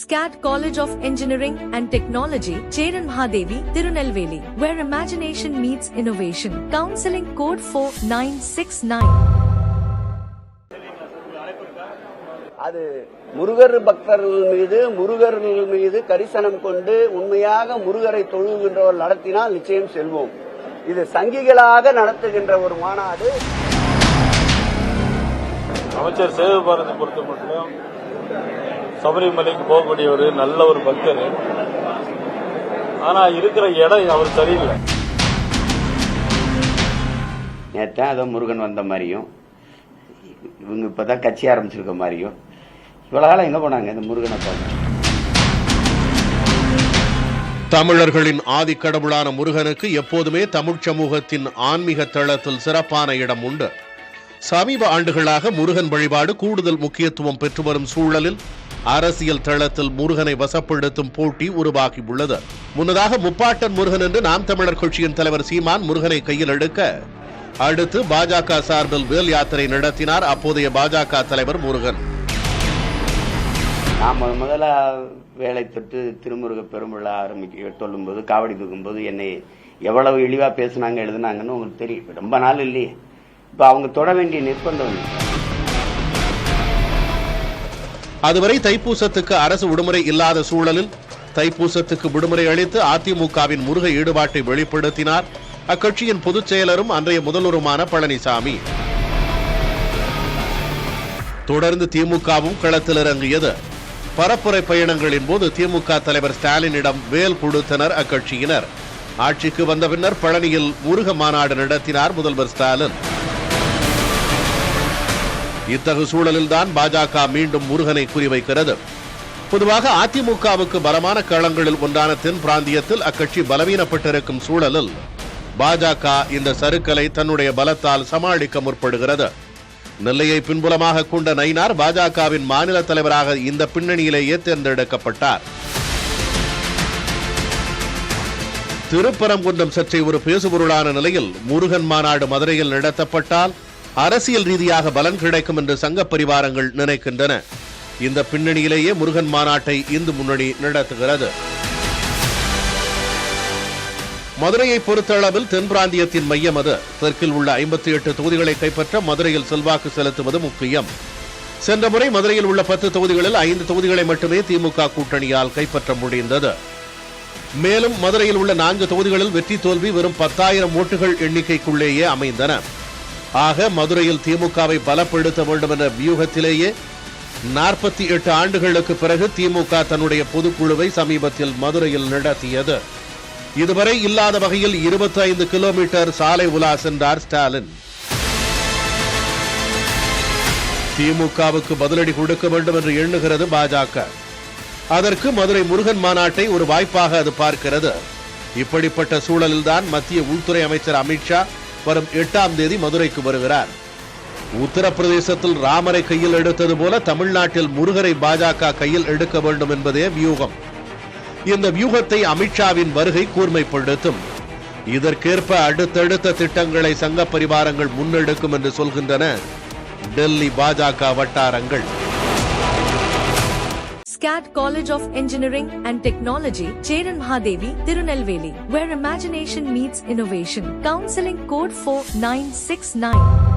SCAT College of Engineering and Technology, Cheran Mahadevi, Tirunelveli, where imagination meets innovation. Counseling code 4969. அது முருகர் முருகர்கள் மீது கரிசனம் கொண்டு உண்மையாக முருகரை தொழுகின்றவர் நடத்தினால் நிச்சயம் செல்வோம். இது சங்கிகளாக நடத்துகின்ற ஒரு மாநாடு. அமைச்சர் சேவபாரத்தை பொறுத்த மட்டும் சபரிமலைக்கு போகக்கூடிய ஒரு நல்ல ஒரு பக்தர். ஆனா இருக்கிற இடம் அவர் சரியில்லை. நேற்று அதோ முருகன் வந்த மாதிரியும் இவங்க இப்பதான் கட்சி ஆரம்பிச்சிருக்க மாதிரியும் இவ்வளவு காலம் எங்க போனாங்க இந்த முருகனை பார்க்க? தமிழர்களின் ஆதிக்கடவுளான முருகனுக்கு எப்போதுமே தமிழ் சமூகத்தின் ஆன்மீக தளத்தில் சிறப்பான இடம் உண்டு. சமீப ஆண்டுகளாக முருகன் வழிபாடு கூடுதல் முக்கியத்துவம் பெற்று வரும் சூழலில் அரசியல் தளத்தில் முருகனை வசப்படுத்தும் போட்டி உருவாகியுள்ளது. முன்னதாக முப்பாட்டன் முருகன் என்று நாம் தமிழர் கட்சியின் தலைவர் சீமான் முருகனை கையில் எடுக்க அடுத்து பாஜக சார்பில் வேல் யாத்திரை நடத்தினார் அப்போதைய பாஜக தலைவர் முருகன். நான் முதல்ல வேலை தொட்டு திருமுருக பெருமிழா சொல்லும் போது காவடி தூக்கும் போது என்னை எவ்வளவு இழிவா பேசினாங்க எழுதுனாங்கன்னு உங்களுக்கு தெரியும். ரொம்ப நாள் இல்லையே, இப்ப அவங்க தொட வேண்டிய நிர்பந்தம். அதுவரை தைப்பூசத்துக்கு அரசு விடுமுறை இல்லாத சூழலில் தைப்பூசத்துக்கு விடுமுறை அளித்து அதிமுகவின் முருக ஈடுபாட்டை வெளிப்படுத்தினார் அக்கட்சியின் பொதுச் செயலரும் அன்றைய முதல்வருமான பழனிசாமி. தொடர்ந்து திமுகவும் களத்தில் இறங்கியது. பரப்புரை பயணங்களின் போது திமுக தலைவர் ஸ்டாலினிடம் வேல் கொடுத்தனர் அக்கட்சியினர். ஆட்சிக்கு வந்த பின்னர் பழனியில் முருக மாநாடு நடத்தினார் முதல்வர் ஸ்டாலின். இத்தகு சூழலில்தான் பாஜக மீண்டும் முருகனை குறிவைக்கிறது. பொதுவாக அதிமுகவுக்கு பலமான களங்களில் ஒன்றான தென் பிராந்தியத்தில் அக்கட்சி பலவீனப்பட்டிருக்கும் சூழலில் பாஜக இந்த சறுக்கலை தன்னுடைய பலத்தால் சமாளிக்க முற்படுகிறது. நெல்லையை பின்புலமாக கொண்ட நயினார் பாஜகவின் மாநில தலைவராக இந்த பின்னணியிலேயே தேர்ந்தெடுக்கப்பட்டார். திருப்பரங்குன்றம் சற்றே ஒரு பேசுபொருளான நிலையில் முருகன் மாநாடு மதுரையில் நடத்தப்பட்டால் அரசியல் ரீதியாக பலன் கிடைக்கும் என்று சங்க பரிவாரங்கள் நினைக்கின்றன. இந்த பின்னணியிலேயே முருகன் மாநாட்டை இந்து முன்னணி நடத்துகிறது. மதுரையை பொறுத்தளவில் தென் பிராந்தியத்தின் மையம் அது. தெற்கில் உள்ள 58 தொகுதிகளை கைப்பற்ற மதுரையில் செல்வாக்கு செலுத்துவது முக்கியம். சென்ற முறை மதுரையில் உள்ள 10 தொகுதிகளில் 5 தொகுதிகளை மட்டுமே திமுக கூட்டணியால் கைப்பற்ற முடிந்தது. மேலும் மதுரையில் உள்ள 4 தொகுதிகளில் வெற்றி தோல்வி வெறும் 10,000 ஓட்டுகள் எண்ணிக்கைக்குள்ளேயே அமைந்தன. ஆக மதுரையில் திமுகவை பலப்படுத்த வேண்டும் என்ற வியூகத்திலேயே 48 ஆண்டுகளுக்கு பிறகு திமுக தன்னுடைய பொதுக்குழுவை சமீபத்தில் மதுரையில் நடத்தியது. இதுவரை இல்லாத வகையில் 25 கிலோமீட்டர் சாலை உலா சென்றார் ஸ்டாலின். திமுகவுக்கு பதிலடி கொடுக்க வேண்டும் என்று எண்ணுகிறது பாஜக. அதற்கு மதுரை முருகன் மாநாட்டை ஒரு வாய்ப்பாக அது பார்க்கிறது. இப்படிப்பட்ட சூழலில்தான் மத்திய உள்துறை அமைச்சர் அமித்ஷா வரும் 8ஆம் தேதி மதுரைக்கு வருகிறார். உத்தரப்பிரதேசத்தில் ராமரை கையில் எடுத்தது போல தமிழ்நாட்டில் முருகரை பாஜக கையில் எடுக்க வேண்டும் என்பதே வியூகம். இந்த வியூகத்தை அமித்ஷாவின் வருகை கூர்மைப்படுத்தும். இதற்கேற்ப அடுத்தடுத்த திட்டங்களை சங்க பரிவாரங்கள் முன்னெடுக்கும் என்று சொல்கின்றன டெல்லி பாஜக வட்டாரங்கள். SCAT College of Engineering and Technology, Cheran Mahadevi, Tirunelveli, where imagination meets innovation. Counseling code 4969.